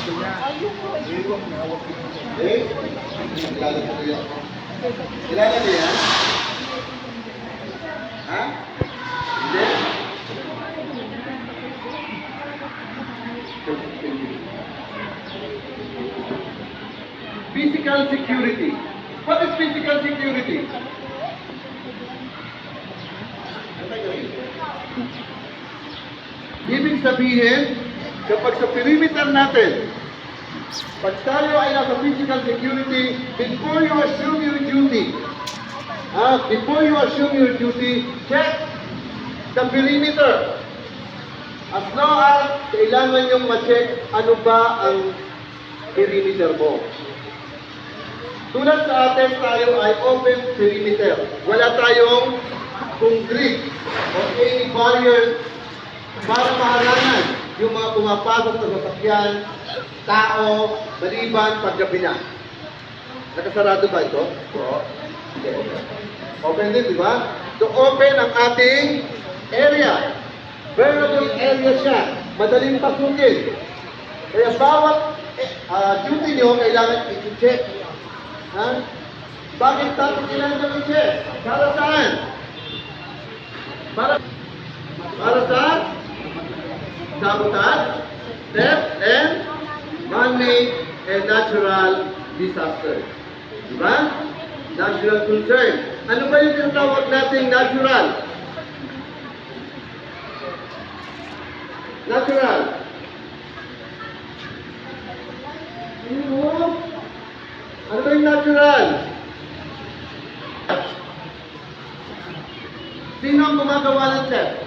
Eh? Kilala niyo yan? Ha? Hindi? Physical security. What is physical security? Ibig sabihin, kapag sa perimeter natin, pag tayo ay nasa physical security, before you assume your duty, check the perimeter. As long as kailangan yung ma-check ano ba ang perimeter mo. Tulad sa atin, tayo ay open perimeter. Wala tayong concrete o any barrier para maharangan yung mga pumapasok sa sasakyan, tao, maliban paggabi na. Nakasarado ba ito? Oo. Okay. Open din, di ba? So, open ang ating area. Variable area siya. Madaling pasukin. Kaya bawat duty nyo kailangan i-check. Ha? Bakit tayo kailangan i-check? Para saan? Para saan? Sabotage, theft, and man-made and natural disaster. Diba? National concern. Ano ba yung tinatawag nating natural? Natural. Ano ba yung natural? Sino ang gumagawa ng theft?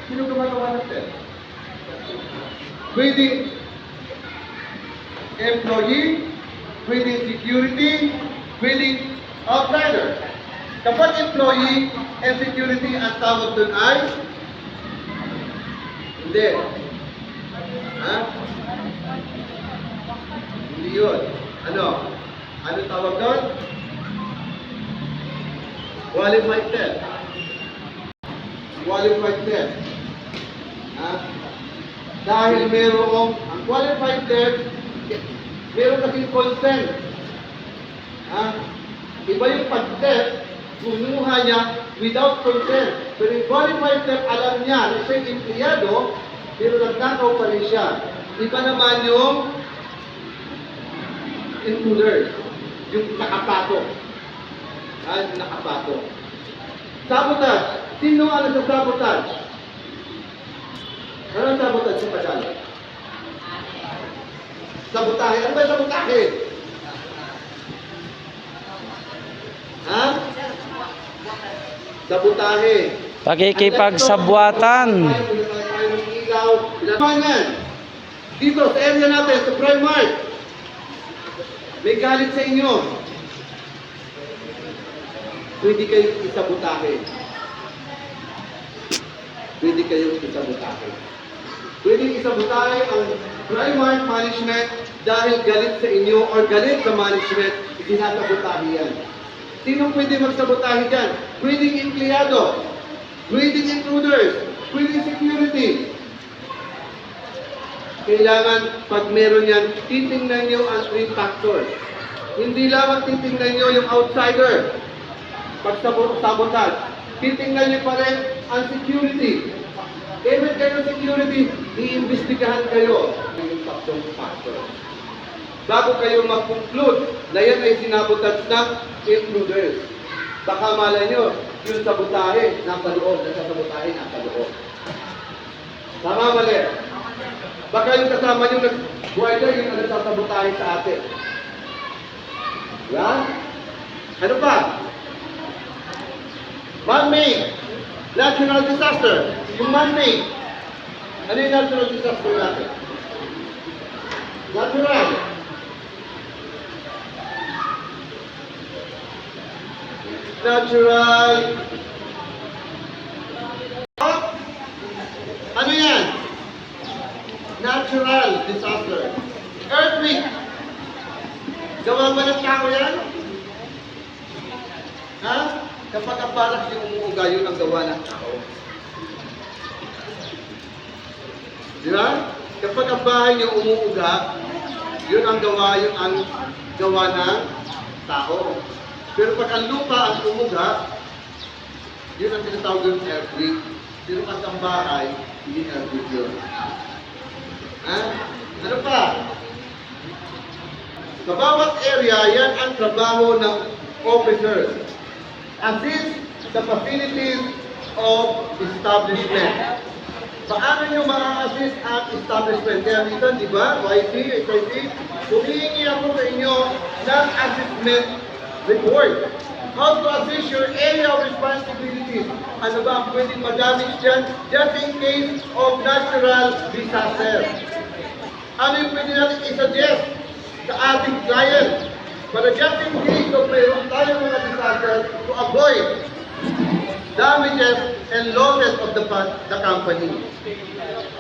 Sino gumagawa ng theft? Pwedeng employee, pwedeng security, pwedeng outsider. Kapag employee and security ang tawag doon ay hindi. Ha? Hindi yun. Ano? Ano tawag doon? Qualified theft. Qualified theft. Ha? Dahil merong ang qualified theft, meron kasing consent. Ha? Iba yung pag-theft, kumuha niya without consent. Pero yung qualified theft, alam niya na siya yung empleyado, pero nagnakaw pa rin siya. Iba naman yung intruders, yung nakapasok. Yung nakapasok. Sabotage. Sino ano sa sabotage? Ano ang sabotage sa Tagalog? Sabotahe. Ano ba yung sabotahe? Ha? Sabotahe. Pakikipagsabwatan. Dito sa area natin, sa Primark, may galit sa inyo. Pwede kayong isabotahe. Pwede kayong isabotahe. Pwede isabotahe ang Primark management dahil galit sa inyo or galit sa management, isinasabotahe yan. Sino pwede magsabotahe dyan? Pwedeng empleyado, pwedeng intruders, pwedeng security. Kailangan, pag meron yan, titingnan nyo ang 3 factors. Hindi lamang titingnan nyo yung outsider. Pag sabotage, titingnan nyo pa rin ang security. Even kayo security, iimbestigahan kayo yung tatlong factors. Bago kayo mag-conclude na yan ay sinabotage ng intruders. Baka malay nyo, yung sabotahe, nasa loob, nasasabotahe, nasa loob. Tama, mali. Baka yung kasama nyo nag-guarda yung nagsasabotahe sa atin. Diba? Ano pa? Man-made. Natural disaster. Yung man-made. Ano yung natural disaster natin? Natural. Natural. Ano yan? Natural disaster. Earthquake. Gawa ba ng tao yan? Ha? Kapag ang balak yung umuuga, yun ang gawa ng tao. Di ba? Kapag ang bahay niyo umuuga, yun ang gawa ng tao. Pero pag ang lupa ang umuga, yun ang tinatawag yung earthquake. Pero pag ang bahay, hindi earthquake yun. Ha? Ano pa? Sa bawat area, yan ang trabaho ng officers. Assist the facilities of establishment. Paano nyo ma-assist ang establishment? Kaya minsan, di ba, YC, SIC, humihingi ako sa inyo ng assessment report. How to assist your area of responsibility. Ano ba ang pwedeng madamage dyan? Just in case of natural disaster. Ano yung pwede natin i-suggest sa ating client? Para just in case of mayroon tayong mga disaster to avoid damages and losses of the company.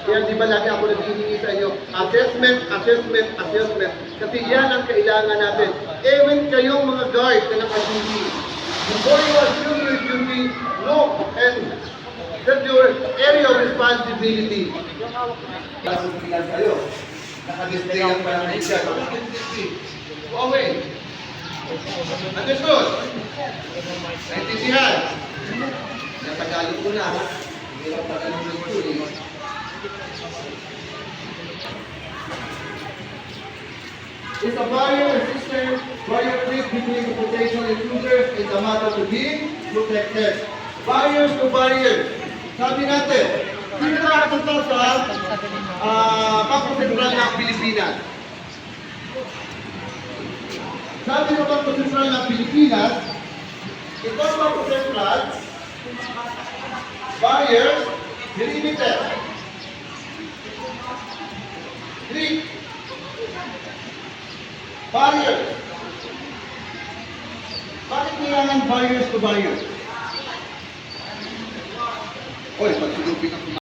Kaya di ba lagi ako naghihingi sa inyo, assessment. Kasi yan ang kailangan natin. Even kayong mga guard na naka-duty, before you assume your duty, look and set your area of responsibility. Kasubilan kayo. Naka-display ang parang isya. Okay. Understood? Naintindihan? Natagalog ko na, ha? Hindi lang Tagalog ito, eh. It's a barrier resistant, barrier-free between the potential intruders is a matter to be protected. Barriers to barriers. Sabi natin, sino nakakapunta sa Bangko Sentral ng Pilipinas? Sabi ng Bangko Sentral ng Pilipinas, itong Bangko Sentral, barriers, delimited. 3. Barriers. Bakit kailangan barriers to barriers? Oy, pag sinupin ang